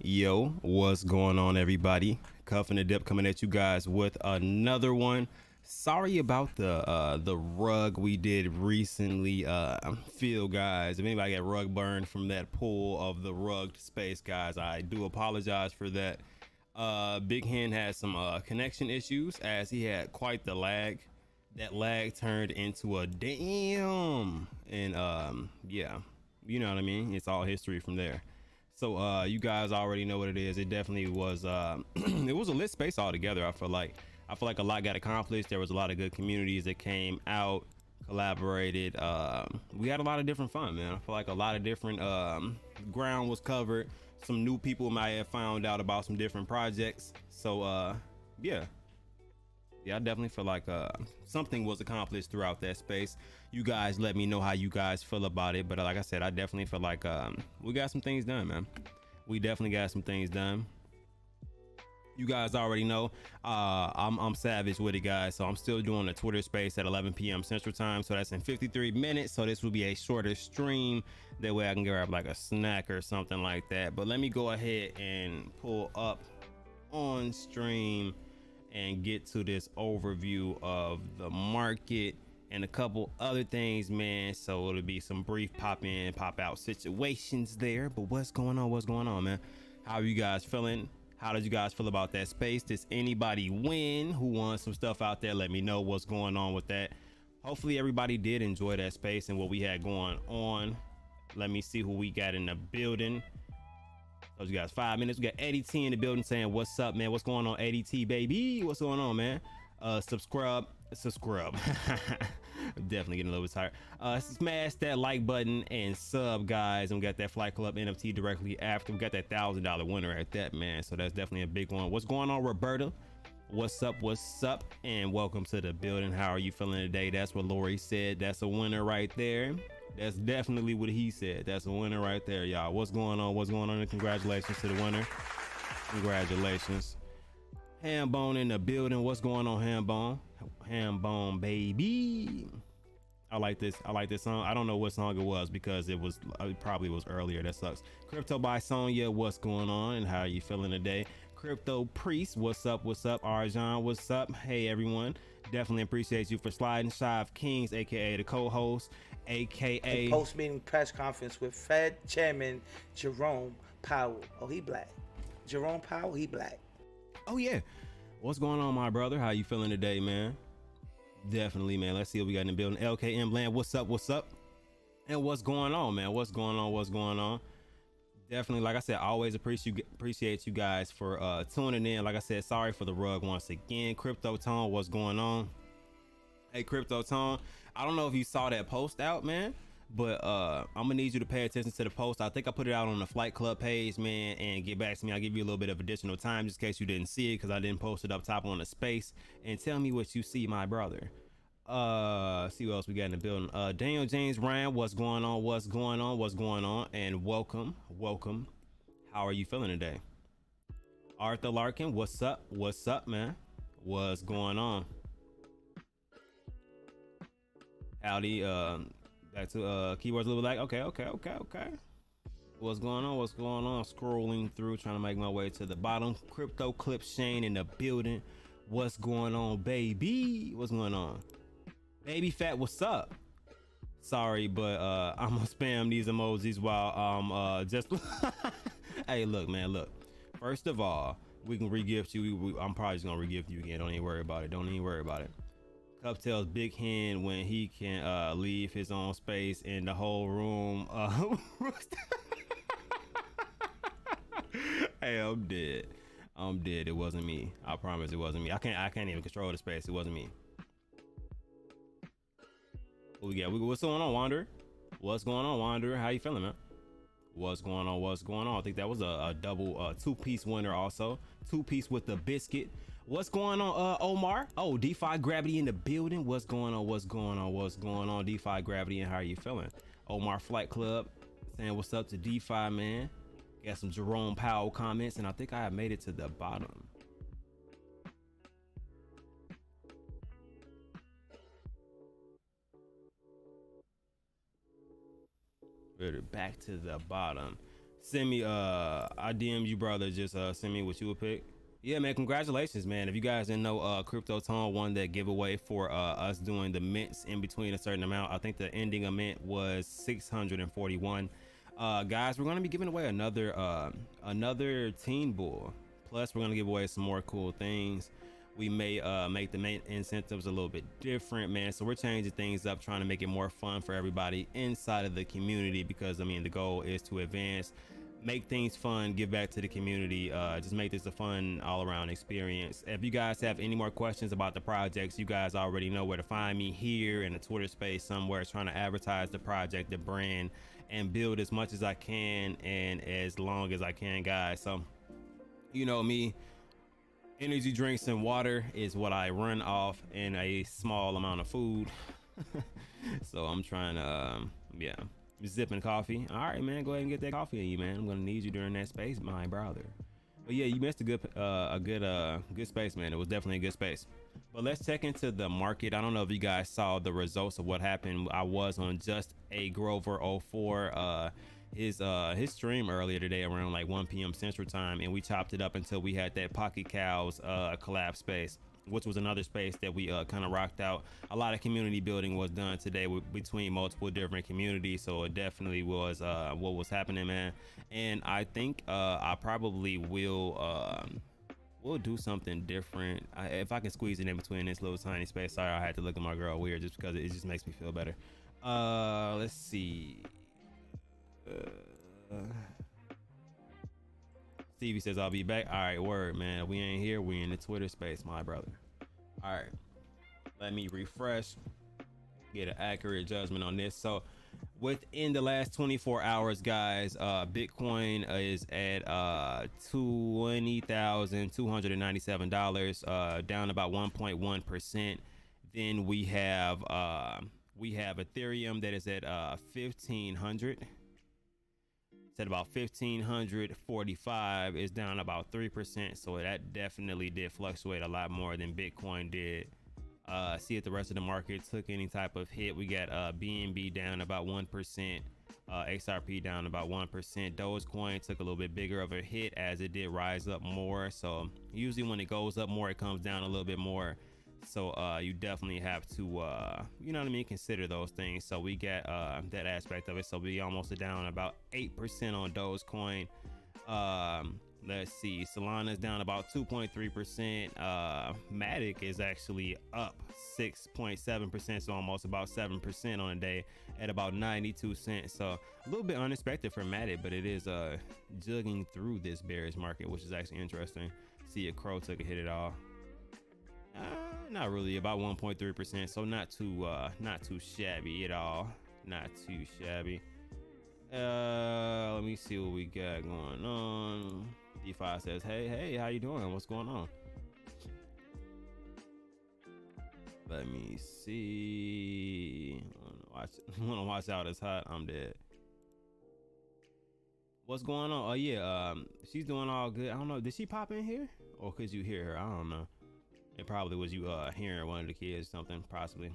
Yo, what's going on, everybody? Cuff and the Dip coming at you guys with another one. Sorry about the rug we did recently. Feel guys, if anybody got rug burned from that pull of the rugged space, guys, I do apologize for that. Big Hen had some connection issues as he had quite the lag. That lag turned into a damn, and yeah, you know what I mean. It's all history from there. So you guys already know what it is. It definitely was it was a lit space altogether. I feel like a lot got accomplished. There was a lot of good communities that came out, collaborated. We had a lot of different fun, man. I feel like a lot of different ground was covered. Some new people might have found out about some different projects. So yeah, I definitely feel like something was accomplished throughout that space. You guys let me know how you guys feel about it, but like I said, I definitely feel like we got some things done, man. We definitely got some things done. You guys already know I'm savage with it, guys, so I'm still doing a Twitter space at 11 p.m. Central Time, so that's in 53 minutes. So this will be a shorter stream, that way I can grab like a snack or something like that. But let me go ahead and pull up on stream and get to this overview of the market and a couple other things, man. So it'll be some brief pop in, pop out situations there. But what's going on, man? How are you guys feeling? How did you guys feel about that space? Does anybody win? Who won some stuff out there? Let me know what's going on with that. Hopefully everybody did enjoy that space and what we had going on. Let me see who we got in the building. So you guys 5 minutes. We got ADT in the building saying what's up, man. What's going on, ADT baby? What's going on, man? Subscribe. Definitely getting a little bit tired. Smash that like button and sub, guys. And we got that Flight Club NFT directly after. We got that $1,000 winner at that, man. So that's definitely a big one. What's going on, Roberta? What's up? And welcome to the building. How are you feeling today? That's what Lori said. That's a winner right there. That's definitely what he said. That's a winner right there, y'all. What's going on? And congratulations to the winner. Congratulations. Hambone in the building. What's going on, Hambone baby? I like this song. I don't know what song it was because it probably was earlier. That sucks. Crypto by Sonya, what's going on and how are you feeling today? Crypto Priest, what's up? Arjan, what's up? Hey everyone, definitely appreciate you for sliding. Shive Kings, aka the co-host, aka a post-meeting press conference with Fed Chairman Jerome Powell. Oh, he black. Jerome Powell, he black. Oh yeah. What's going on, my brother? How you feeling today, man? Definitely, man. Let's see what we got in the building. LKM Bland, what's up? And what's going on, man? What's going on? Definitely, like I said, I always appreciate you guys for tuning in. Like I said, sorry for the rug once again. Crypto Tone, what's going on? Hey, Crypto Tone, I don't know if you saw that post out, man, but I'm gonna need you to pay attention to the post. I think I put it out on the Flight Club page, man, and get back to me. I'll give you a little bit of additional time just in case you didn't see it, because I didn't post it up top on the space. And tell me what you see, my brother. See what else we got in the building. Daniel James Ryan, what's going on? And welcome. How are you feeling today? Arthur Larkin, what's up, man? What's going on? Howdy, back to keywords a little like, okay. What's going on? Scrolling through, trying to make my way to the bottom. Crypto Clip Shane in the building. What's going on, baby? What's going on? Baby Fat, what's up? Sorry, but I'm gonna spam these emojis while I'm just hey, look, man, look. First of all, we can re-gift you. I'm probably just gonna re-gift you again. Don't even worry about it. Cup tells Big Hen when he can leave his own space in the whole room. Hey, I'm dead. It wasn't me. I promise it wasn't me. I can't even control the space. It wasn't me. What we got? What's going on, Wanderer? How you feeling, man? What's going on? What's going on? I think that was a double two-piece winner also. Two-piece with the biscuit. What's going on, Omar? Oh, DeFi Gravity in the building. What's going on? What's going on? What's going on? DeFi Gravity, and how are you feeling? Omar Flight Club saying what's up to DeFi, man. Got some Jerome Powell comments, and I think I have made it to the bottom. Back to the bottom. Send me I DM you, brother. Just send me what you would pick. Yeah, man, congratulations, man. If you guys didn't know, Crypto Tone won that giveaway for us doing the mints in between a certain amount. I think the ending mint was 641. Guys, we're gonna be giving away another Teen Bull. Plus, we're gonna give away some more cool things. We may make the main incentives a little bit different, man. So we're changing things up, trying to make it more fun for everybody inside of the community, because I mean the goal is to advance, make things fun, give back to the community, just make this a fun all-around experience. If you guys have any more questions about the projects, you guys already know where to find me, here in the Twitter space somewhere, trying to advertise the project, the brand, and build as much as I can and as long as I can, guys. So you know me, energy drinks and water is what I run off, and a small amount of food. So I'm trying to yeah, zipping coffee. All right, man, go ahead and get that coffee in you, man. I'm gonna need you during that space, my brother. But yeah, you missed a good space, man. It was definitely a good space. But let's check into the market. I don't know if you guys saw the results of what happened. I was on Just a Grover 04 his stream earlier today around like 1 p.m. Central Time, and we chopped it up until we had that Pocket Cows collab space, which was another space that we kind of rocked out. A lot of community building was done today between multiple different communities, so it definitely was what was happening, man. And I think I probably will we'll do something different if I can squeeze it in between this little tiny space. Sorry, I had to look at my girl weird just because it just makes me feel better. Let's see. Stevie says I'll be back. All right, word, man. We ain't here. We in the Twitter space, my brother. All right, let me refresh, get an accurate judgment on this. So within the last 24 hours, guys, Bitcoin is at $20,297, down about 1.1%. Then we have Ethereum that is at 1,500. At about 1,545, is down about 3%. So that definitely did fluctuate a lot more than Bitcoin did. See if the rest of the market took any type of hit. We got BNB down about 1%, XRP down about 1%. Dogecoin took a little bit bigger of a hit as it did rise up more. So usually when it goes up more, it comes down a little bit more. So you definitely have to you know what I mean, consider those things. So we got that aspect of it. So we almost down about 8% on Dogecoin. Let's see, Solana's down about 2.3%. Matic is actually up 6.7%, so almost about 7% on a day at about 92 cents. So a little bit unexpected for Matic, but it is jugging through this bearish market, which is actually interesting. See, a crow took a hit at all. Not really, about 1.3%, so not too shabby at all. Not too shabby. Let me see what we got going on. DeFi says, hey, how you doing? What's going on? Let me see. Wanna watch out, it's hot. I'm dead. What's going on? Oh yeah, she's doing all good. I don't know, did she pop in here? Or could you hear her? I don't know. It probably was you hearing one of the kids, something, possibly.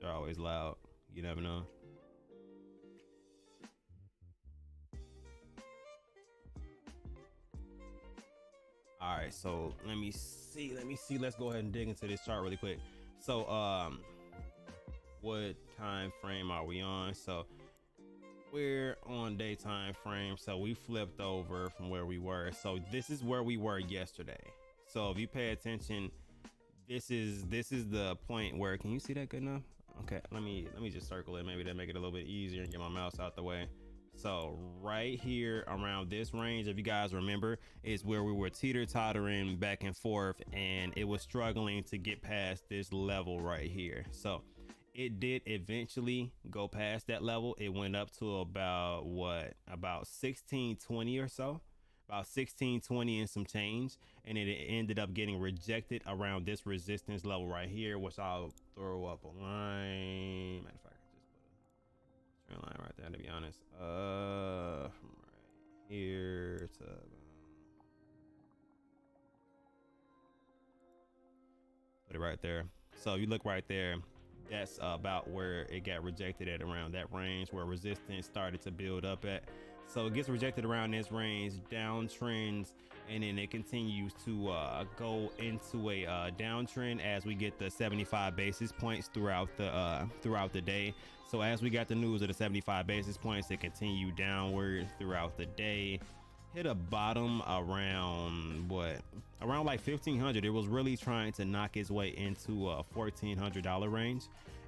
They're always loud. You never know. All right, so let me see. Let's go ahead and dig into this chart really quick. So what time frame are we on? So we're on day time frame. So we flipped over from where we were. So this is where we were yesterday. So if you pay attention, this is the point where, can you see that good enough? Okay, let me just circle it. Maybe that'll make it a little bit easier and get my mouse out the way. So right here around this range, if you guys remember, is where we were teeter-tottering back and forth, and it was struggling to get past this level right here. So it did eventually go past that level. It went up to about what, about 1620 or so, about 1620 and some change, and it ended up getting rejected around this resistance level right here, which I'll throw up a line. Matter of fact, I just put a trend line right there, to be honest. From right here to put it right there. So you look right there, that's about where it got rejected at, around that range where resistance started to build up at. So it gets rejected around this range, downtrends, and then it continues to go into a downtrend as we get the 75 basis points throughout the day. So as we got the news of the 75 basis points, it continued downward throughout the day. Hit a bottom around what, around like 1500. It was really trying to knock its way into a $1,400 range,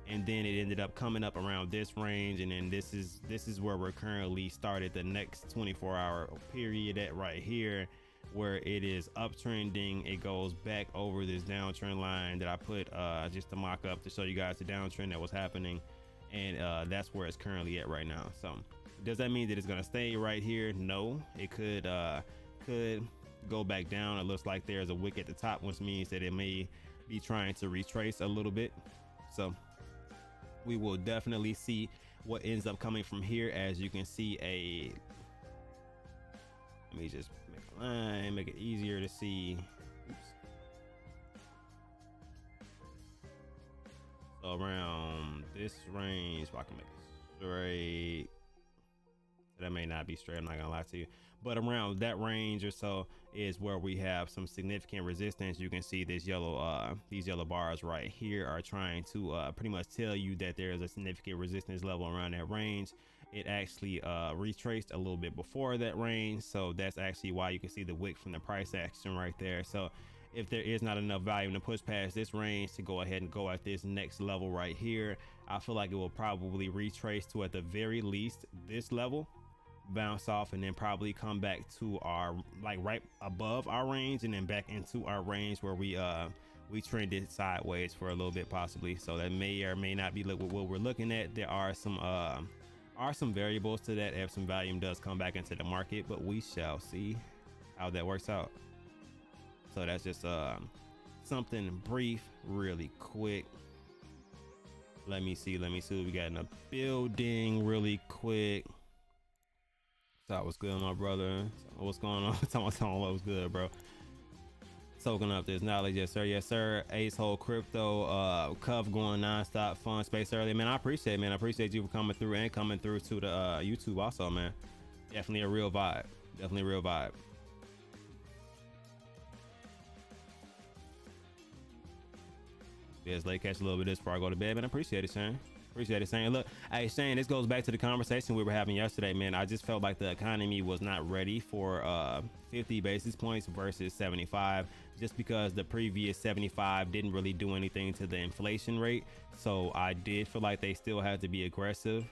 and then it ended up coming up around this range, and then this is where we're currently started the next 24-hour period at right here, where it is uptrending. It goes back over this downtrend line that I put just to mock up to show you guys the downtrend that was happening, and that's where it's currently at right now. So does that mean that it's gonna stay right here? No, it could go back down. It looks like there's a wick at the top, which means that it may be trying to retrace a little bit. So we will definitely see what ends up coming from here. As you can see, let me just make a line, make it easier to see. Oops. So around this range, if I can make it straight. That may not be straight, I'm not gonna lie to you, but around that range or so is where we have some significant resistance. You can see this yellow these yellow bars right here are trying to pretty much tell you that there is a significant resistance level around that range. It actually retraced a little bit before that range, so that's actually why you can see the wick from the price action right there. So if there is not enough volume to push past this range to go ahead and go at this next level right here, I feel like it will probably retrace to, at the very least, this level, bounce off, and then probably come back to our, like, right above our range, and then back into our range where we trended sideways for a little bit possibly. So that may or may not be what we're looking at. There are some variables to that if some volume does come back into the market, but we shall see how that works out. So that's just something brief, really quick. Let me see what we got in the building really quick. So what's good, my brother? What's going on? Tell me what was good, bro. Soaking up this knowledge. Yes sir, yes sir. Ace Hole Crypto, Cuff going non-stop, fun space early, man. I appreciate it, man. I appreciate you for coming through and coming through to the YouTube also, man. Definitely a real vibe. Definitely a real vibe. Yes, late catch a little bit of this before I go to bed, man. I appreciate it, Shane. Appreciate it, Shane. Look, hey, Shane, this goes back to the conversation we were having yesterday, man. I just felt like the economy was not ready for 50 basis points versus 75, just because the previous 75 didn't really do anything to the inflation rate. So I did feel like they still had to be aggressive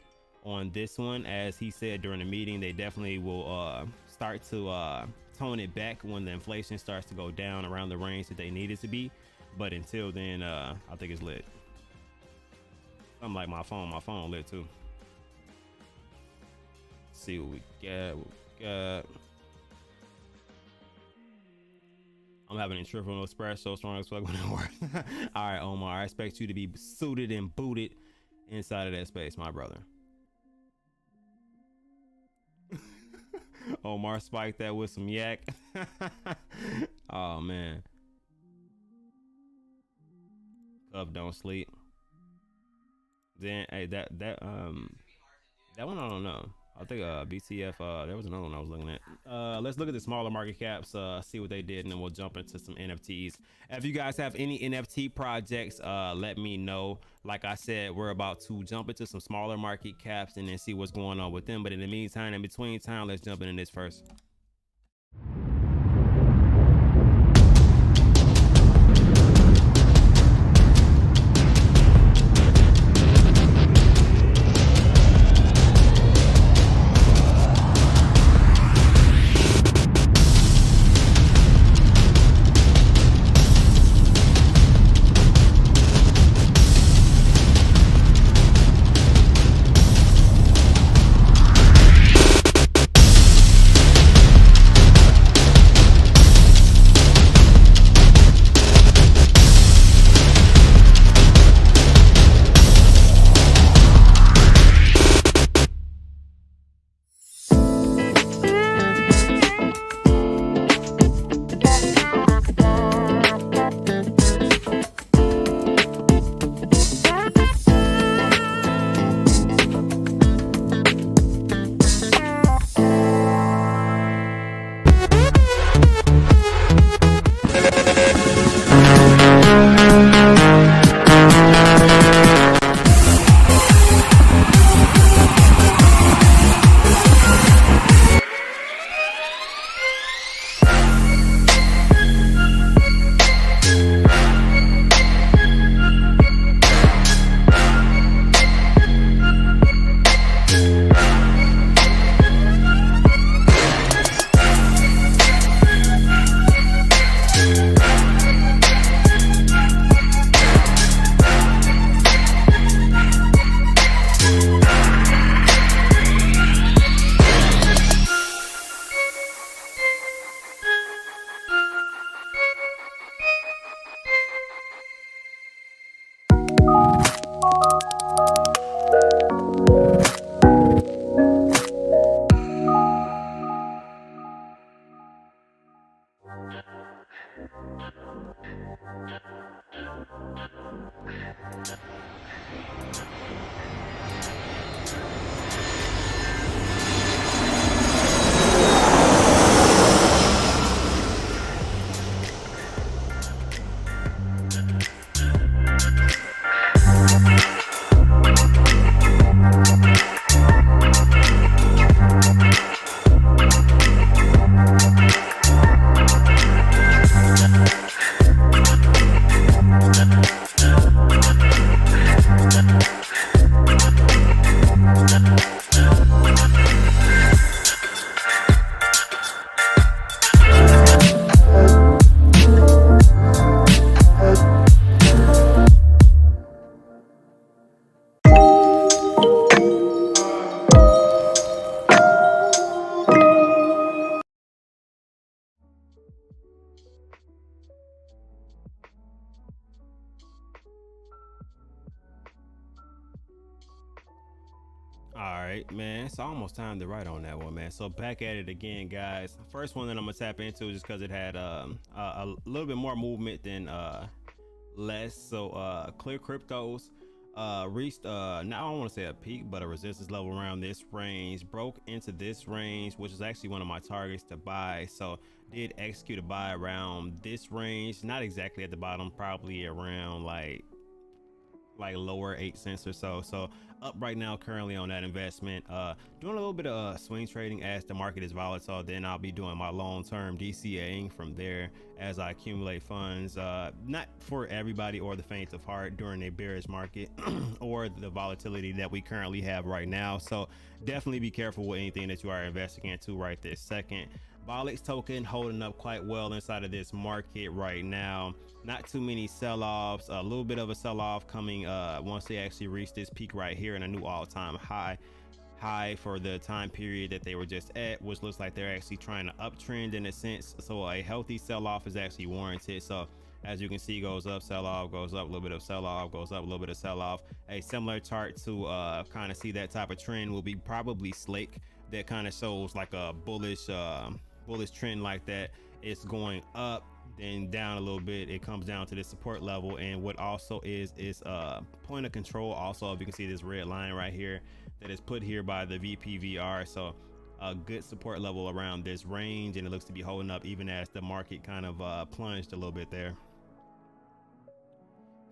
on this one. As he said during the meeting, they definitely will start to tone it back when the inflation starts to go down around the range that they need it to be. But until then, I think it's lit. I'm like my phone lit too. Let's see what we got. I'm having a triple espresso, strong as fuck when it works. All right, Omar, I expect you to be suited and booted inside of that space, my brother. Omar spiked that with some yak. Oh man. Cup don't sleep. Then hey, that one I don't know. I think BTF there was another one I was looking at. Let's look at the smaller market caps, see what they did, and then we'll jump into some NFTs. If you guys have any NFT projects, let me know. Like I said, we're about to jump into some smaller market caps and then see what's going on with them. But in the meantime, in between time, let's jump into this first. All right, man. It's almost time to write on that one, man. So back at it again, guys. First one that I'm gonna tap into just because it had a little bit more movement than less. So clear cryptos reached now I don't want to say a peak, but a resistance level around this range, broke into this range, which is actually one of my targets to buy. So did execute a buy around this range, not exactly at the bottom, probably around like lower 8 cents or so. So up right now currently on that investment, doing a little bit of swing trading as the market is volatile. Then I'll be doing my long-term DCAing from there as I accumulate funds, not for everybody or the faint of heart during a bearish market or the volatility that we currently have right now. So definitely be careful with anything that you are investing into right this second. Volix token holding up quite well inside of this market right now. Not too many sell-offs, a little bit of a sell-off coming once they actually reach this peak right here in a new all-time high for the time period that they were just at, which looks like they're actually trying to uptrend in a sense. So a healthy sell-off is actually warranted. So as you can see, goes up, sell off, goes up, a little bit of sell off, goes up, a little bit of sell off. A similar chart to kind of see that type of trend will be probably Slake, that kind of shows like a bullish trend like that. It's going up, then down a little bit, it comes down to this support level. And what also is point of control. Also, if you can see this red line right here that is put here by the VPVR, so a good support level around this range, and it looks to be holding up even as the market kind of plunged a little bit there.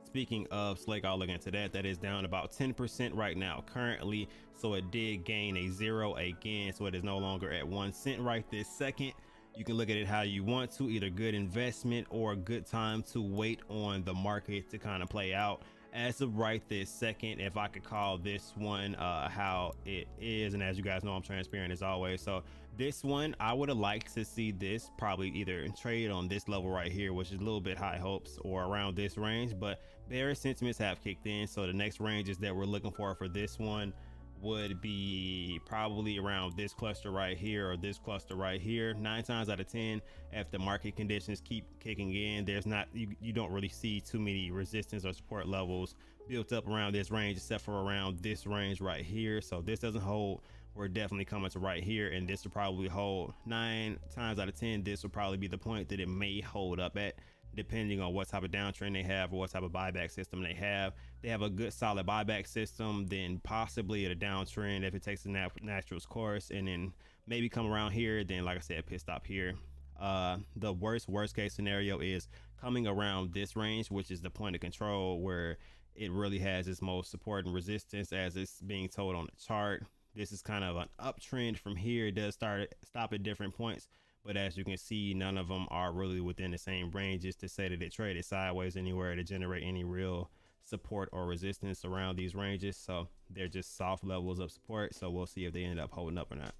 Speaking of Slake, I'll look into that. That is down about 10% right now currently. So it did gain a 0 again. So it is no longer at 1 cent right this second. You can look at it how you want to, either good investment or a good time to wait on the market to kind of play out. As of right this second, if I could call this one how it is, and as you guys know, I'm transparent as always. So this one, I would have liked to see this probably either trade on this level right here, which is a little bit high hopes, or around this range, but bearish sentiments have kicked in. So the next ranges that we're looking for this one would be probably around this cluster right here or this cluster right here. 9 times out of 10, if the market conditions keep kicking in, there's not you don't really see too many resistance or support levels built up around this range, except for around this range right here. So this doesn't hold, we're definitely coming to right here, and this will probably hold. 9 times out of 10, this will probably be the point that it may hold up at, depending on what type of downtrend they have or what type of buyback system they have. They have a good solid buyback system, then possibly at a downtrend, if it takes a natural course, and then maybe come around here, then like I said, pit stop here. The worst case scenario is coming around this range, which is the point of control, where it really has its most support and resistance as it's being told on the chart. This is kind of an uptrend from here. It does stop at different points, but as you can see, none of them are really within the same ranges to say that it traded sideways anywhere to generate any real support or resistance around these ranges. So they're just soft levels of support. So we'll see if they end up holding up or not.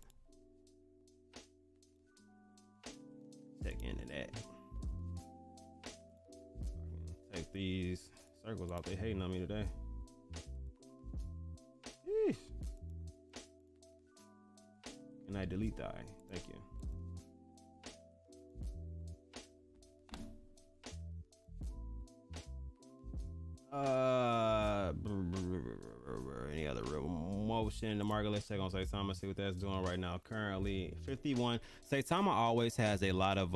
Check into that. Take these circles off. They hating on me today. Yeesh. And I delete that. Thank you. Any other real motion in the market? Let's check on Saitama, see what that's doing right now. Currently 51. Saitama always has a lot of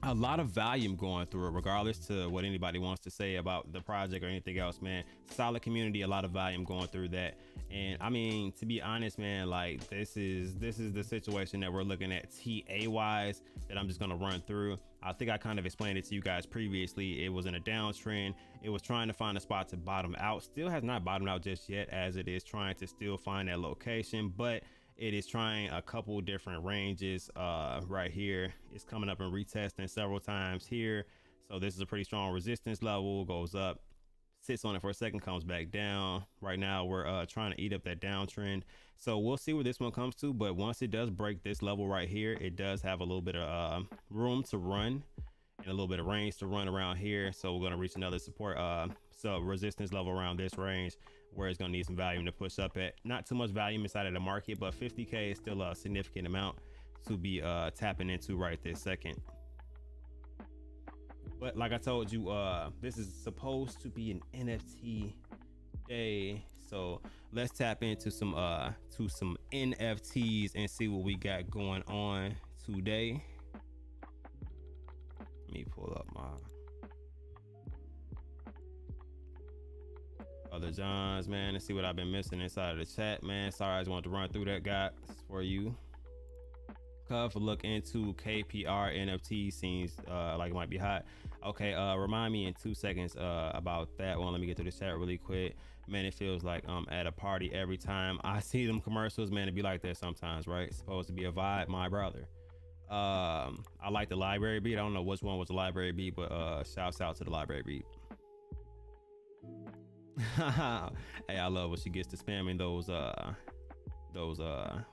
a lot of volume going through it, regardless to what anybody wants to say about the project or anything else, man. Solid community, a lot of volume going through that. And I mean, to be honest, man, like this is the situation that we're looking at TA wise that I'm just gonna run through. I think I kind of explained it to you guys previously. It was in a downtrend. It was trying to find a spot to bottom out. Still has not bottomed out just yet, as it is trying to still find that location, but it is trying a couple different ranges. Right here, it's coming up and retesting several times here. So this is a pretty strong resistance level. Goes up, sits on it for a second, comes back down. Right now we're trying to eat up that downtrend. So we'll see where this one comes to. But once it does break this level right here, it does have a little bit of room to run and a little bit of range to run around here. So we're going to reach another support resistance level around this range, where it's going to need some volume to push up at. Not too much volume inside of the market, but 50K is still a significant amount to be tapping into right this second. But like I told you, this is supposed to be an NFT day, so let's tap into some NFTs and see what we got going on today. Let me pull up my other Johns, man, and see what I've been missing inside of the chat, man. Sorry, I just wanted to run through that, guys, for you. Cuff, look into KPR NFT. Seems like it might be hot. Okay, remind me in 2 seconds about that one. Let me get to the chat really quick. Man, it feels like I'm at a party every time I see them commercials, man. It be like that sometimes, right? It's supposed to be a vibe, my brother. I like the library beat. I don't know which one was the library beat, but shouts out to the library beat. Hey, I love when she gets to spamming those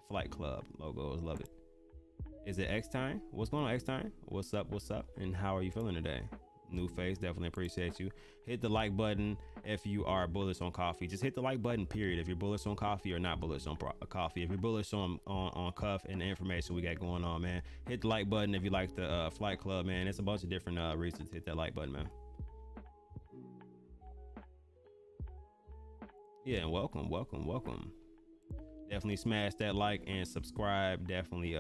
Flight Club logos. Love it. Is it X time? What's going on, X time? What's up? What's up? And how are you feeling today? New face, definitely appreciate you. Hit the like button if you are bullish on coffee. Just hit the like button, period. If you're bullish on coffee or not bullish on coffee. If you're bullish on Cuff and the information we got going on, man, hit the like button. If you like the Flight Club, man, it's a bunch of different reasons to hit that like button, man. Yeah, and welcome. Definitely smash that like and subscribe. Definitely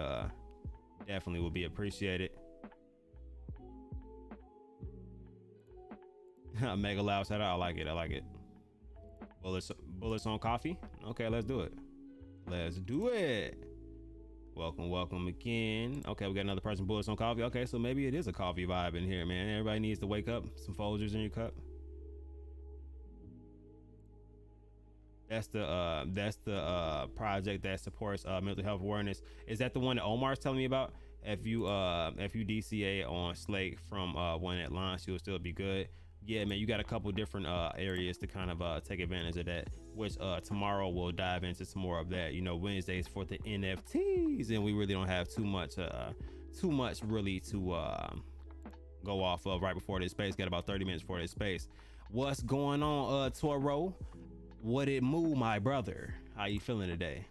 will be appreciated. Mega loud shout out. I like it. Bullets on coffee. Okay, let's do it. Welcome again. Okay, we got another person bullets on coffee. Okay, so maybe it is a coffee vibe in here, man. Everybody needs to wake up. Some Folgers in your cup. That's the project that supports mental health awareness. Is that the one that Omar's telling me about? If you DCA on Slate from when it launched, you'll still be good. Yeah, man, you got a couple different areas to kind of take advantage of that, which tomorrow we'll dive into some more of that. You know, Wednesdays for the NFTs, and we really don't have too much really to go off of right before this space. Got about 30 minutes for this space. What's going on, Toro? What it move, my brother? How you feeling today?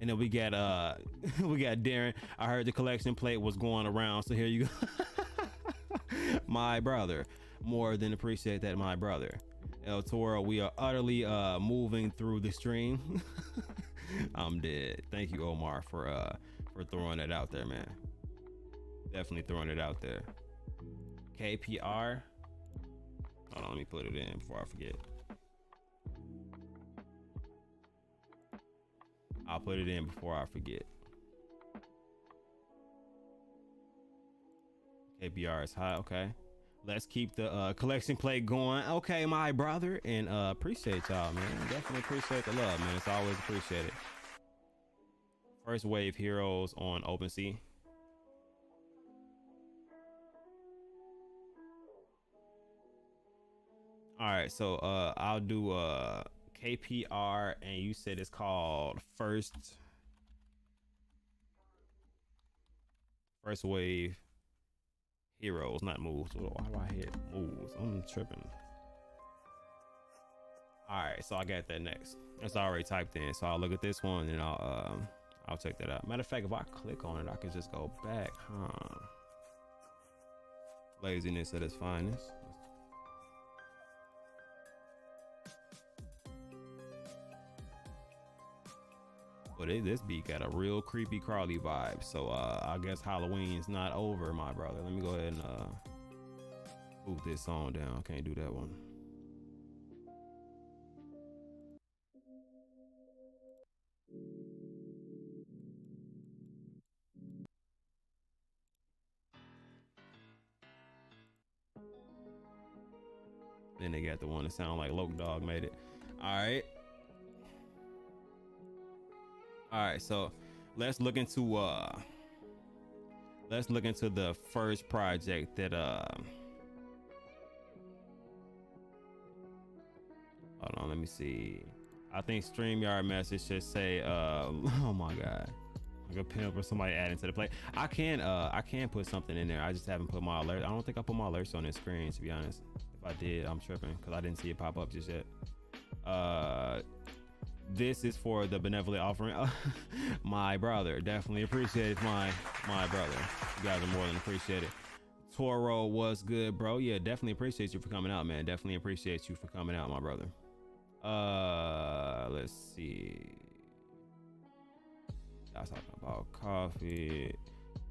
And then we got Darren. I heard the collection plate was going around, so here you go. My brother, more than appreciate that, my brother. El Toro, we are utterly moving through the stream. I'm dead. Thank you, Omar, for throwing it out there, man. Definitely throwing it out there. KPR. Hold on, let me put it in before I forget. I'll put it in before I forget. KPR is high. Okay, let's keep the collection plate going. Okay, my brother, and appreciate y'all, man. Definitely appreciate the love, man. It's always appreciated. First wave heroes on OpenSea. All right, so I'll do KPR, and you said it's called first wave heroes, not moves. Why do I hit moves? I'm tripping. All right, so I got that next. It's already typed in, so I'll look at this one and I'll check that out. Matter of fact, if I click on it, I can just go back, huh? Laziness at its finest. this beat got a real creepy crawly vibe. So I guess Halloween's not over, my brother. Let me go ahead and move this song down. Can't do that one. Then they got the one that sound like Loke Dog made it. All right. All right, so let's look into the first project that hold on, let me see. I think StreamYard message should say oh my god, like a pimp or somebody adding to the play. I can put something in there. I just haven't put my alert. I don't think I put my alerts on the screen, to be honest. If I did, I'm tripping because I didn't see it pop up just yet. This is for the benevolent offering. My brother, definitely appreciate it. My brother, you guys are more than appreciated. Toro was good, bro. Yeah, definitely appreciate you for coming out, man. Definitely appreciate you for coming out, my brother. Let's see. I was talking about coffee.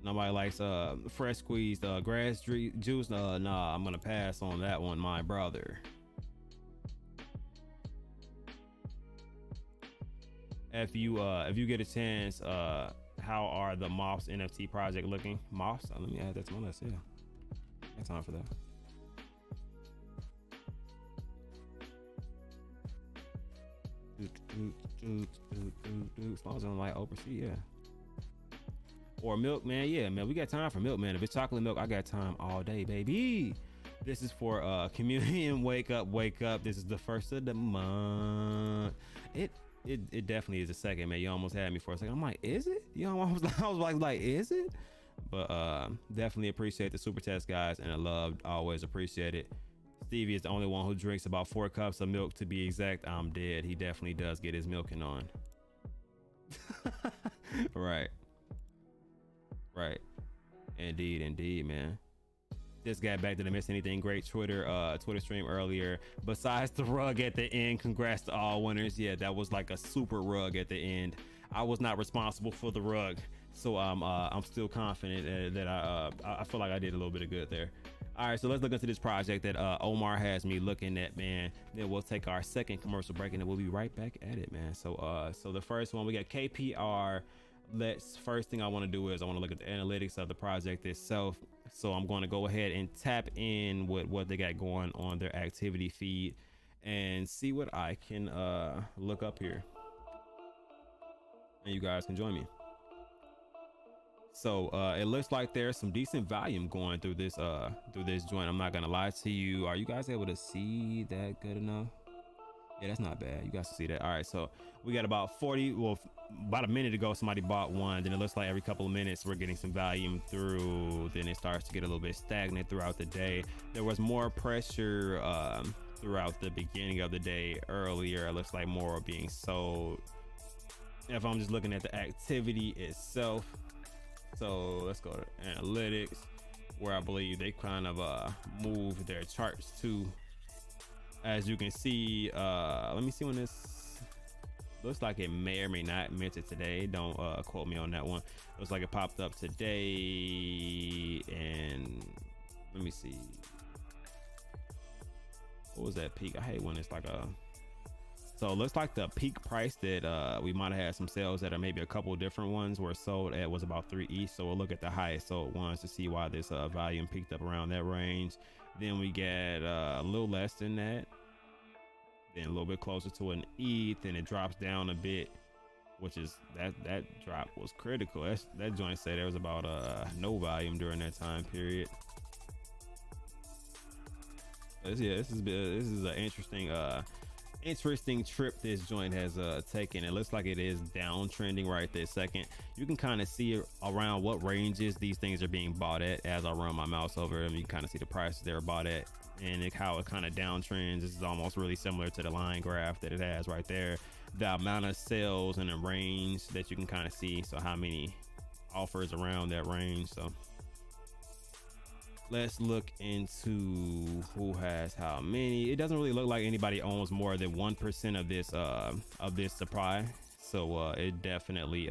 Nobody likes fresh squeezed grass juice. Nah, I'm gonna pass on that one, my brother. If you get a chance, how are the Moths NFT project looking? Moths? Let me add that to my list. Yeah, got time for that. As long as I'm like oversee, yeah. Or milk, man. Yeah, man. We got time for milk, man. If it's chocolate milk, I got time all day, baby. This is for communion. Wake up, wake up. This is the first of the month. It definitely is the second, man. You almost had me for a second. I'm like, is it? You know, I was like, is it? But definitely appreciate the super test, guys, and I love, always appreciate it. Stevie is the only one who drinks about 4 cups of milk, to be exact. I'm dead. He definitely does get his milking on. Right. Indeed, man. Just got back. Did I miss anything great? Twitter stream earlier. Besides the rug at the end, congrats to all winners. Yeah, that was like a super rug at the end. I was not responsible for the rug, so I'm still confident that I feel like I did a little bit of good there. All right, so let's look into this project that Omar has me looking at, man. Then we'll take our second commercial break and then we'll be right back at it, man. So the first one, we got KPR. First thing I want to do is I want to look at the analytics of the project itself. So I'm going to go ahead and tap in with what they got going on their activity feed and see what I can look up here, and you guys can join me. So it looks like there's some decent volume going through this joint. I'm not gonna lie to you. Are you guys able to see that good enough? Yeah, that's not bad. You guys can see that. All right, so we got about 40, well, about a minute ago, somebody bought one. Then it looks like every couple of minutes, we're getting some volume through. Then it starts to get a little bit stagnant throughout the day. There was more pressure throughout the beginning of the day earlier. It looks like more are being sold. If I'm just looking at the activity itself. So let's go to analytics, where I believe they kind of move their charts to. As you can see, let me see when this looks like it may or may not mint it today. Don't quote me on that one. Looks like it popped up today, and let me see. What was that peak? I hate when it's like a. So it looks like the peak price that we might have had some sales that are maybe a couple different ones were sold at was about 3 ETH. So we'll look at the highest sold ones to see why this volume peaked up around that range. Then we get a little less than that, then a little bit closer to an ETH, and it drops down a bit, which is that drop was critical. That joint said there was about no volume during that time period. This is an interesting trip this joint has taken. It looks like it is downtrending right this second. You can kind of see around what ranges these things are being bought at as I run my mouse over them. You can kind of see the prices they're bought at and how it kind of downtrends. This is almost really similar to the line graph that it has right there. The amount of sales and the range that you can kind of see. So how many offers around that range. So let's look into who has how many. It doesn't really look like anybody owns more than 1% of this supply. So it definitely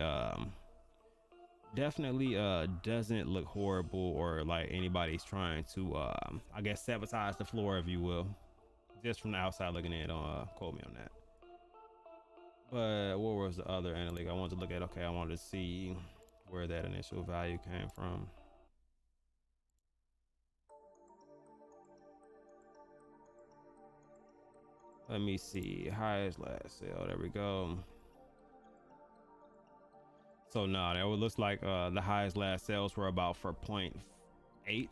doesn't look horrible, or like anybody's trying to I guess sabotage the floor, if you will, just from the outside looking in. Don't quote me on that. But what was the other analytic I wanted to look at? Okay, I wanted to see where that initial value came from. Let me see. Highest last sale. There we go. So no, that would looks like the highest last sales were about for 0.8.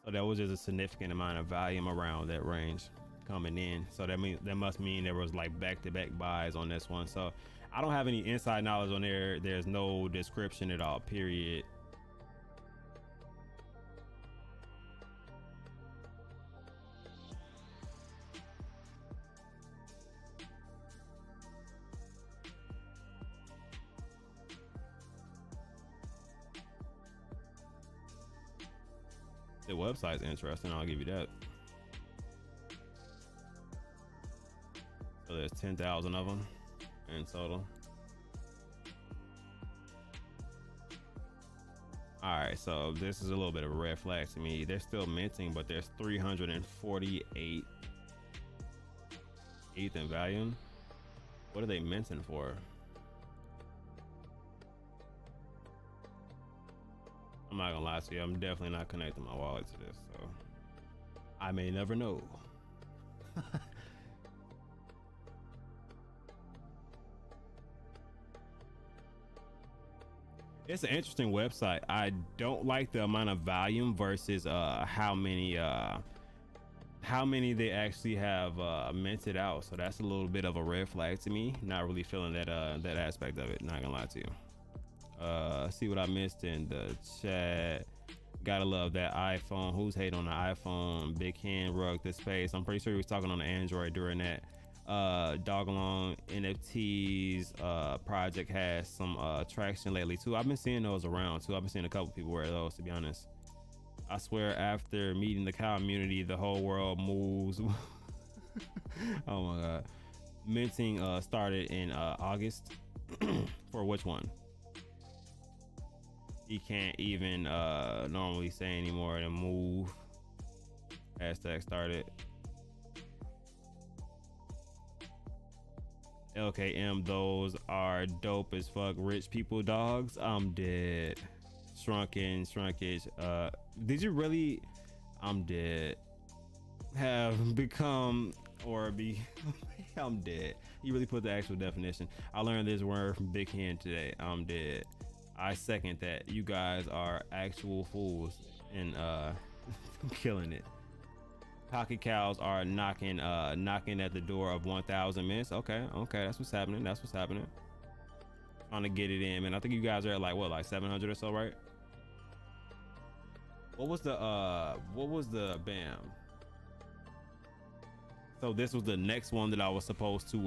So that was just a significant amount of volume around that range coming in. So that must mean there was like back-to-back buys on this one. So I don't have any inside knowledge on there. There's no description at all, period. The website's interesting, I'll give you that. So there's 10,000 of them in total. All right, so this is a little bit of a red flag to me. They're still minting, but there's 348 ETH in value. What are they minting for? I'm not gonna lie to you, I'm definitely not connecting my wallet to this, so I may never know. It's an interesting website. I don't like the amount of volume versus how many they actually have minted out. So that's a little bit of a red flag to me. Not really feeling that that aspect of it, not gonna lie to you. See what I missed in the chat. Gotta love that iPhone. Who's hating on the iPhone? Big hand rug the space. I'm pretty sure he was talking on the Android during that. Dog along NFTs project has some traction lately too. I've been seeing those around too. I've been seeing a couple people wear those, to be honest. I swear after meeting the community, the whole world moves. Oh my god. Minting started in August. For which one? He can't even normally say any more than move. Hashtag started. LKM, those are dope as fuck. Rich people dogs. I'm dead. Shrunkage. Did you really? I'm dead. Have become or be? I'm dead. You really put the actual definition. I learned this word from Big Hen today. I'm dead. I second that. You guys are actual fools and killing it. Pocket cows are knocking at the door of 1,000 minutes. Okay, that's what's happening. Trying to get it in, man. I think you guys are at like 700 or so, right? What was the bam? So this was the next one that I was supposed to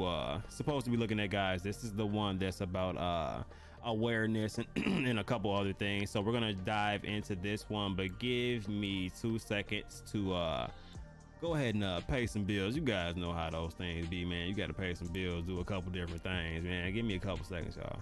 be looking at, guys. This is the one that's about awareness and, and a couple other things. So we're gonna dive into this one, but give me 2 seconds to go ahead and pay some bills. You guys know how those things be, man. You got to pay some bills, do a couple different things, man. Give me a couple seconds, y'all.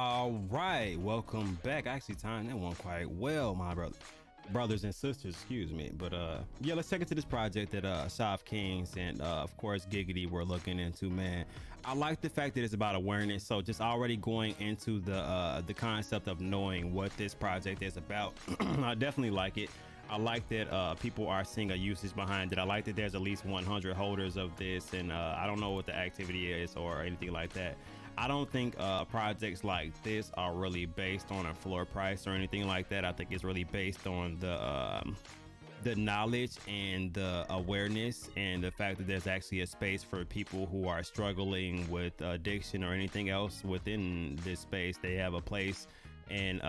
All right, welcome back. I actually timed that one quite well, my brothers and sisters, excuse me. But yeah, let's take it to this project that Shav Kings and of course Giggity were looking into, man. I like the fact that it's about awareness. So just already going into the concept of knowing what this project is about, I definitely like it. I like that people are seeing a usage behind it. I like that there's at least 100 holders of this, and I don't know what the activity is or anything like that. I don't think projects like this are really based on a floor price or anything like that. I think it's really based on the knowledge and the awareness and the fact that there's actually a space for people who are struggling with addiction or anything else within this space. They have a place and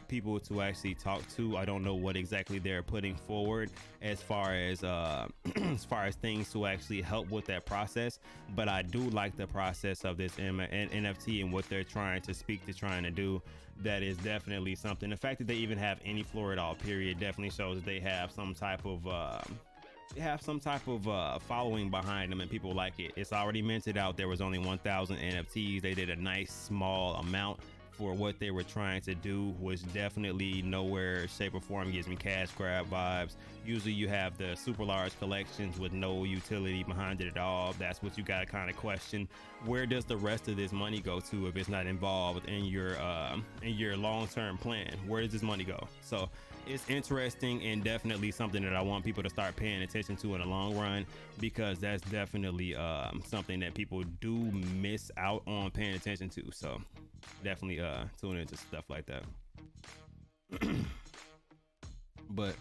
people to actually talk to. I don't know what exactly they're putting forward as far as as far as things to actually help with that process, but I do like the process of this NFT and what they're trying to do. That is definitely something. The fact that they even have any floor at all period definitely shows that they have some type of following behind them and people like it. It's already minted out. There was only 1,000 NFTs. They did a nice small amount for what they were trying to do, was definitely nowhere shape or form gives me cash grab vibes. Usually you have the super large collections with no utility behind it at all. That's what you got to kind of question. Where does the rest of this money go to if it's not involved in your long-term plan? Where does this money go? So it's interesting and definitely something that I want people to start paying attention to in the long run, because that's definitely something that people do miss out on paying attention to. So definitely tune into stuff like that. But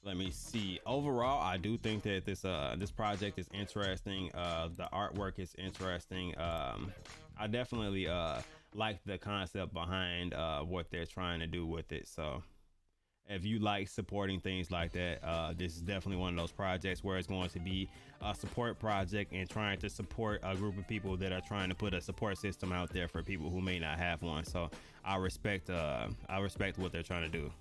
let me see. Overall, I do think that this project is interesting. The artwork is interesting. I definitely like the concept behind what they're trying to do with it. So if you like supporting things like that, this is definitely one of those projects where it's going to be a support project and trying to support a group of people that are trying to put a support system out there for people who may not have one. So I respect what they're trying to do.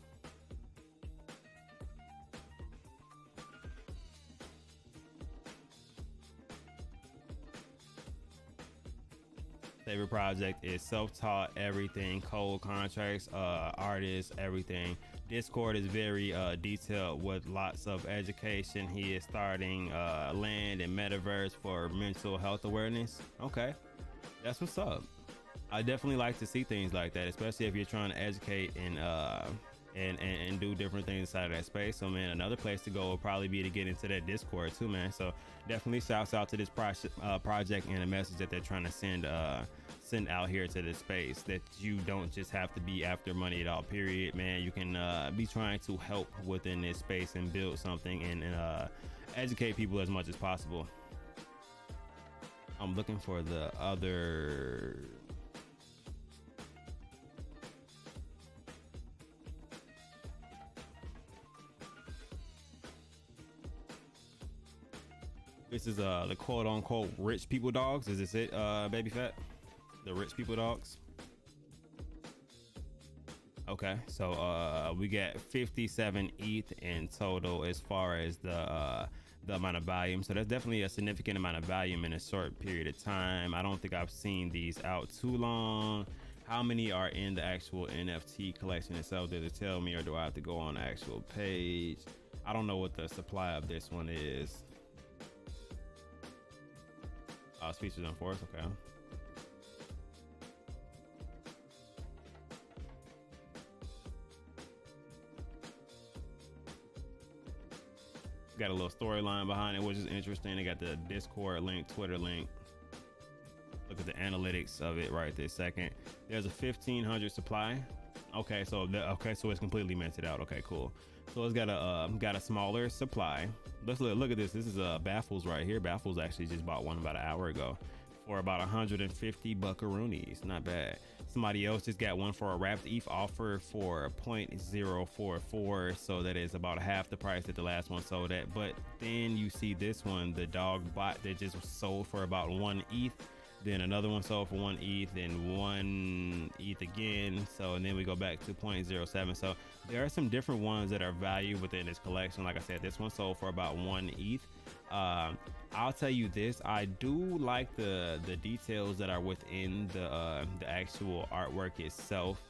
Favorite project is self-taught everything, code contracts, artists, everything. Discord is very detailed with lots of education. He is starting land and metaverse for mental health awareness. Okay, that's what's up. I definitely like to see things like that, especially if you're trying to educate and do different things inside of that space. So man, another place to go will probably be to get into that Discord too, man. So definitely shouts out to this project and a message that they're trying to send out here to this space, that you don't just have to be after money at all period, man. You can be trying to help within this space and build something and educate people as much as possible. I'm looking for the other. This is the quote unquote rich people dogs. Is this it, Baby Fat? The rich people dogs. Okay, so we got 57 ETH in total as far as the amount of volume. So that's definitely a significant amount of volume in a short period of time. I don't think I've seen these out too long. How many are in the actual NFT collection itself? Does it tell me, or do I have to go on the actual page? I don't know what the supply of this one is. It's featured on Force, okay. Got a little storyline behind it, which is interesting. They got the Discord link, Twitter link. Look at the analytics of it right this second. There's a 1,500 supply. Okay, so so it's completely minted out. Okay, cool. So it's got a smaller supply. Let's look at this. This is Baffles right here. Baffles actually just bought one about an hour ago for about 150 buckaroonies. Not bad. Somebody else just got one for a wrapped ETH offer for 0.044, so that is about half the price that the last one sold at. But then you see this one, the dog bot, that just sold for about 1 ETH. Then another one sold for 1 ETH, then 1 ETH again. So, and then we go back to 0.07. So there are some different ones that are valued within this collection. Like I said, this one sold for about 1 ETH. I'll tell you this: I do like the details that are within the actual artwork itself.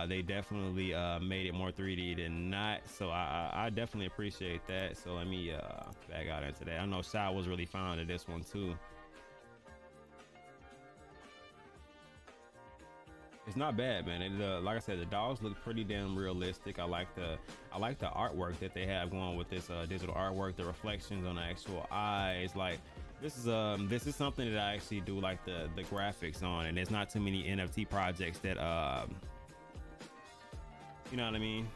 They definitely made it more 3D than not, so I definitely appreciate that. So let me back out into that. I know Shy was really fond of this one too. It's not bad, man. Like I said, the dogs look pretty damn realistic. I like the artwork that they have going with this digital artwork. The reflections on the actual eyes, like this is something that I actually do like the graphics on, and there's not too many NFT projects that you know what I mean,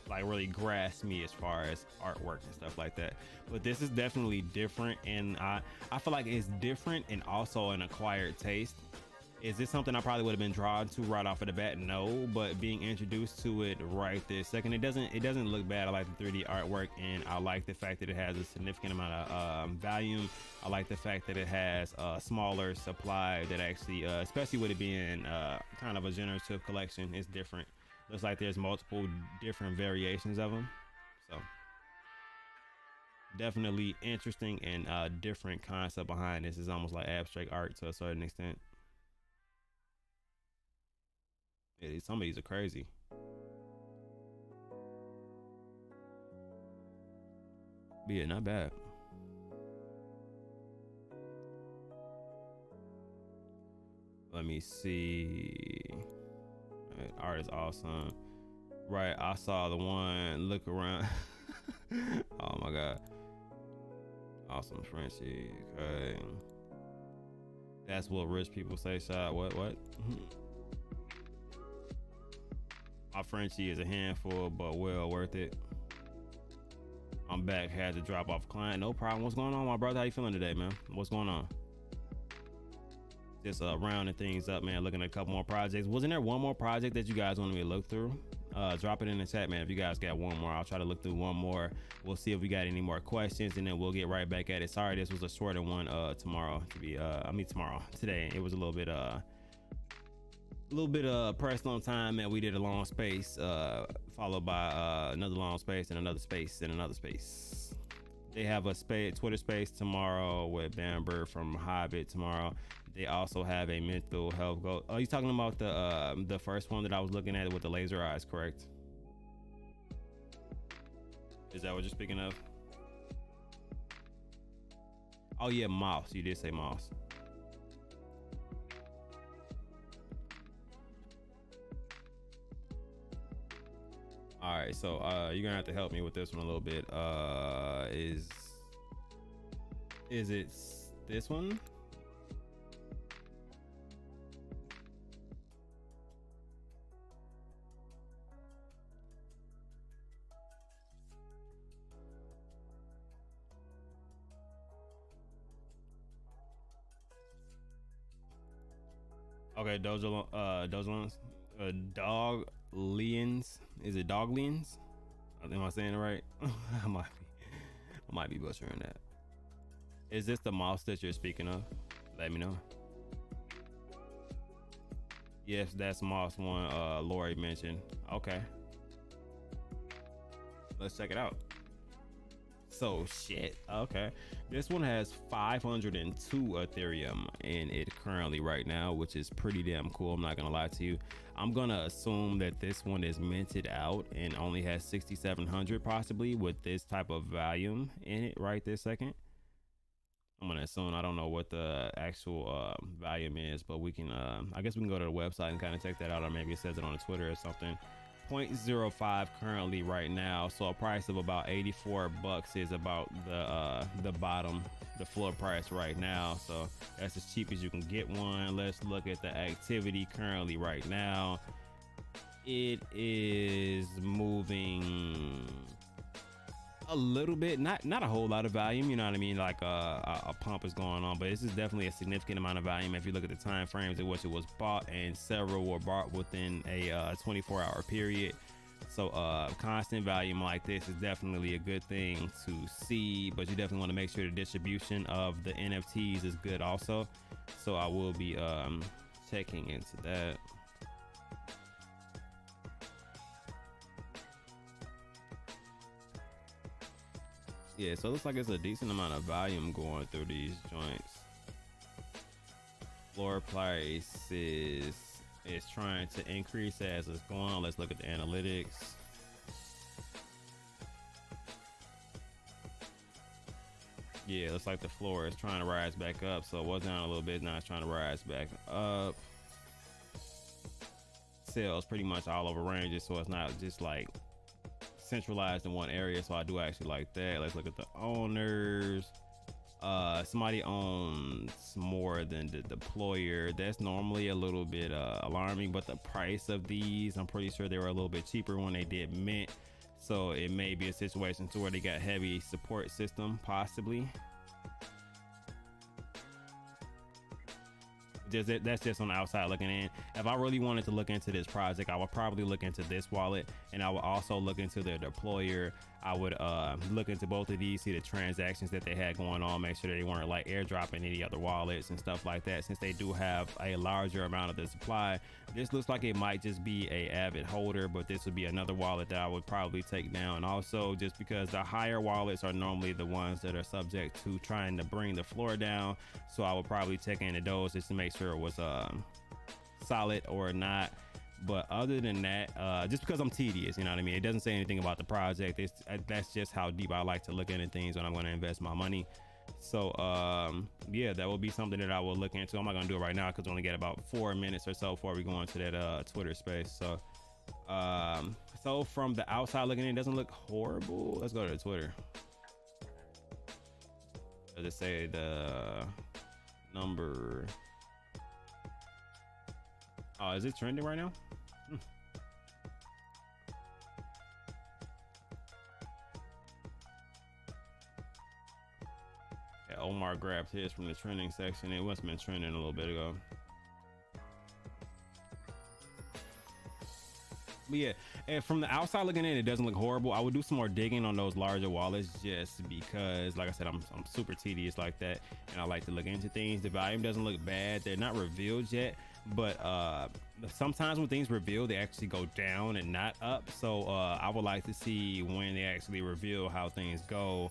like really grasp me as far as artwork and stuff like that. But this is definitely different, and I feel like it's different and also an acquired taste. Is this something I probably would have been drawn to right off of the bat? No, but being introduced to it right this second, it doesn't look bad. I like the 3D artwork, and I like the fact that it has a significant amount of volume. I like the fact that it has a smaller supply that actually, especially with it being kind of a generative collection, it's different. Looks like there's multiple different variations of them. So definitely interesting and different concept behind this. Is almost like abstract art to a certain extent. Some of these are crazy. But yeah, not bad. Let me see. Right, art is awesome. Right, I saw the one. Look around. Oh my god. Awesome Frenchie. Okay. That's what rich people say, shot. What? My Frenchie is a handful, but well worth it. I'm back. Had to drop off a client. No problem. What's going on, my brother? How you feeling today, man? What's going on? Just rounding things up, man. Looking at a couple more projects. Wasn't there one more project that you guys wanted me to look through? Drop it in the chat, man. If you guys got one more, I'll try to look through one more. We'll see if we got any more questions, and then we'll get right back at it. Sorry, this was a shorter one tomorrow. Today it was a little bit pressed on time, and we did a long space followed by another long space and another space and another space. They have a Twitter space tomorrow with Bamber from Hobbit tomorrow. They also have a mental health goal. Are you talking about the first one that I was looking at with the laser eyes, correct? Is that what you're speaking of? Oh yeah, Moss. You did say Moss. All right, so you're gonna have to help me with this one a little bit. Is it this one? Okay, Dog Lions. Is it Dog Lions? Am I saying it right? I might be butchering that. Is this the mouse that you're speaking of? Let me know. Yes, that's Moss one Lori mentioned. Okay. Let's check it out. So shit. Okay. This one has 502 Ethereum in it currently right now, which is pretty damn cool. I'm not gonna lie to you. I'm gonna assume that this one is minted out and only has 6,700 possibly with this type of volume in it right this second. I'm gonna assume. I don't know what the actual volume is, but we can I guess we can go to the website and kind of check that out, or maybe it says it on the Twitter or something. 0.05 currently right now, so a price of about 84 bucks is about the bottom, the floor price right now. So that's as cheap as you can get one. Let's look at the activity currently right now. It is moving a little bit, not a whole lot of volume, you know what I mean, like a pump is going on, but this is definitely a significant amount of volume if you look at the time frames in which it was bought, and several were bought within a 24-hour period. So constant volume like this is definitely a good thing to see, but you definitely want to make sure the distribution of the NFTs is good also. So I will be checking into that. Yeah, so it looks like it's a decent amount of volume going through these joints. Floor price is trying to increase as it's going on. Let's look at the analytics. Yeah, looks like the floor is trying to rise back up. So it was down a little bit, now it's trying to rise back up. Sales pretty much all over ranges, so it's not just like centralized in one area. So I do actually like that. Let's look at the owners. Somebody owns more than the deployer. That's normally a little bit alarming, but the price of these, I'm pretty sure they were a little bit cheaper when they did mint. So it may be a situation to where they got heavy support system, possibly. That's just on the outside looking in. If I really wanted to look into this project, I would probably look into this wallet, and I would also look into their deployer. I would look into both of these, see the transactions that they had going on, make sure that they weren't like airdropping any other wallets and stuff like that, since they do have a larger amount of the supply. This looks like it might just be a avid holder, but this would be another wallet that I would probably take down. Also, just because the higher wallets are normally the ones that are subject to trying to bring the floor down, so I would probably check into those just to make sure it was solid or not. But other than that, just because I'm tedious, you know what I mean, it doesn't say anything about the project. That's just how deep I like to look into things when I'm going to invest my money. So yeah, that will be something that I will look into. I'm not gonna do it right now because we only get about 4 minutes or so before we go into that Twitter space. So so from the outside looking in, it doesn't look horrible. Let's go to the Twitter. Does it say the number? Oh, is it trending right now? Yeah, Omar grabbed his from the trending section. It must have been trending a little bit ago. But yeah, and from the outside looking in, it doesn't look horrible. I would do some more digging on those larger wallets just because, like I said, I'm super tedious like that, and I like to look into things. The volume doesn't look bad. They're not revealed yet, but sometimes when things reveal, they actually go down and not up. So I would like to see when they actually reveal how things go,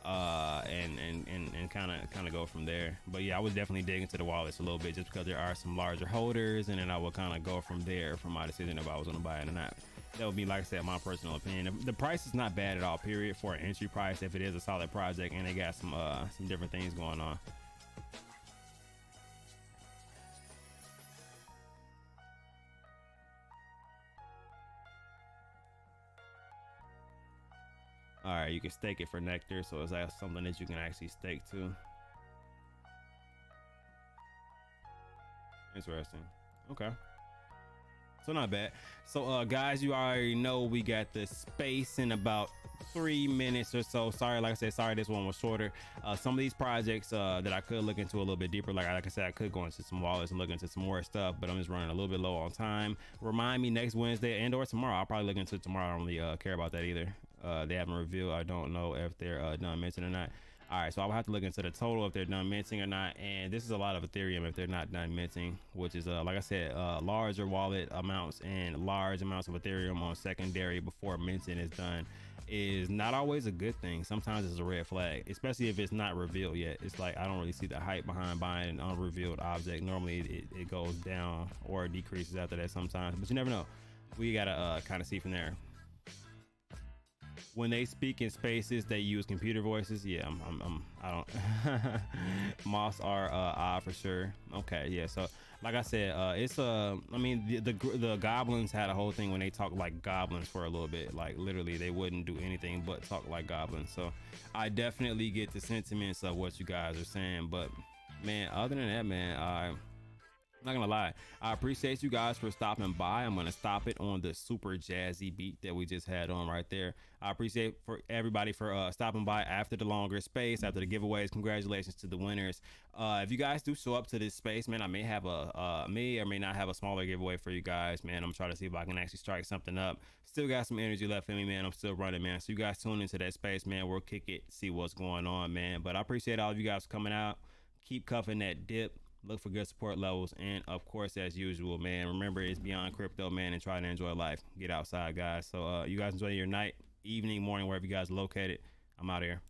and kind of go from there. But yeah, I would definitely dig into the wallets a little bit just because there are some larger holders, and then I would kind of go from there for my decision if I was going to buy it or not. That would be, like I said, my personal opinion. The price is not bad at all, period, for an entry price if it is a solid project and they got some different things going on. All right, you can stake it for nectar, so is that something that you can actually stake to? Interesting. Okay, so not bad. So guys, you already know we got the space in about 3 minutes or so. Sorry, like I said, sorry this one was shorter. Some of these projects that I could look into a little bit deeper, like I said, I could go into some wallets and look into some more stuff, but I'm just running a little bit low on time. Remind me next Wednesday and or tomorrow. I'll probably look into tomorrow. I don't really care about that either. They haven't revealed. I don't know if they're done minting or not. All right, so I'll have to look into the total if they're done minting or not. And this is a lot of Ethereum if they're not done minting, which is like I said, larger wallet amounts and large amounts of Ethereum on secondary before minting is done is not always a good thing. Sometimes it's a red flag, especially if it's not revealed yet. It's like I don't really see the hype behind buying an unrevealed object. Normally it goes down or decreases after that sometimes, but you never know. We gotta kind of see from there. When they speak in spaces, they use computer voices. Yeah, I don't. Moss are for sure. Okay, yeah. So like I said, it's I mean the goblins had a whole thing when they talk like goblins for a little bit. Like literally, they wouldn't do anything but talk like goblins. So I definitely get the sentiments of what you guys are saying. But man, other than that, man, I'm not gonna lie, I appreciate you guys for stopping by. I'm gonna stop it on the super jazzy beat that we just had on right there. I appreciate for everybody for stopping by after the longer space, after the giveaways. Congratulations to the winners. If you guys do show up to this space, man, I may have may or may not have a smaller giveaway for you guys, man. I'm trying to see if I can actually strike something up. Still got some energy left in me, man. I'm still running, man. So you guys tune into that space, man. We'll kick it, see what's going on, man. But I appreciate all of you guys coming out. Keep cuffing that dip. Look for good support levels, and of course, as usual, man, remember it's beyond crypto, man, and try to enjoy life. Get outside, guys. So you guys enjoy your night, evening, morning, wherever you guys are located. I'm out of here.